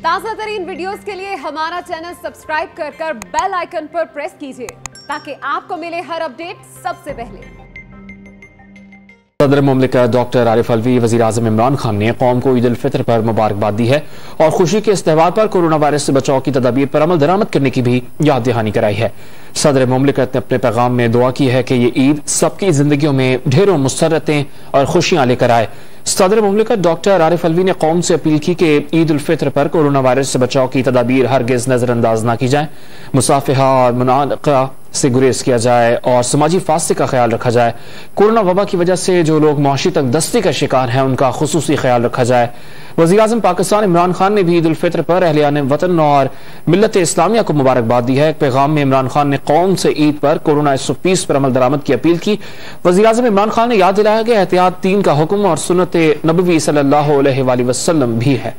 ताज़ा तरीन वीडियोस के लिए हमारा चैनल सब्सक्राइब कर बेल आइकन पर प्रेस कीजिए ताकि आपको मिले हर अपडेट सबसे पहले। सदर मुमलिकत डॉक्टर आरिफ अलवी वज़ीर आज़म इमरान खान ने कौम को ईद उल फितर पर मुबारकबाद दी है और खुशी के इस त्यौहार पर कोरोना वायरस से बचाव की तदाबीर पर अमल दरामद करने की भी याद दहानी कराई है। सदर मुमलिकत ने अपने पैगाम में दुआ की है कि ये ईद सबकी जिंदगियों में ढेरों मुसर्रतें और खुशियां लेकर आए। सदर मुमलिकत डॉक्टर आरिफ अलवी ने कौम से अपील की कि ईद उल फितर पर कोरोना वायरस से बचाव की तदाबीर हरगिज नजरअंदाज न की जाए, मुसाफिहा और मुनाक़ा से गुरेज किया जाए और समाजी फासले का ख्याल रखा जाए। कोरोना वबा की वजह से जो लोग मुआशी तंगदस्ती का शिकार हैं उनका खुसूसी ख्याल रखा जाए। वज़ीर आज़म पाकिस्तान इमरान खान ने भी ईद उल फितर पर अहलियान वतन और मिल्लत इस्लामिया को मुबारकबाद दी है। एक पैगाम में इमरान खान ने कौम से ईद पर कोरोना 120 पर अमल दरामद की अपील की। वज़ीर आज़म इमरान खान ने याद दिलाया कि एहतियात दीन का हुक्म और सुन्नत नबवी सल्लल्लाहु अलैहि वसल्लम भी है।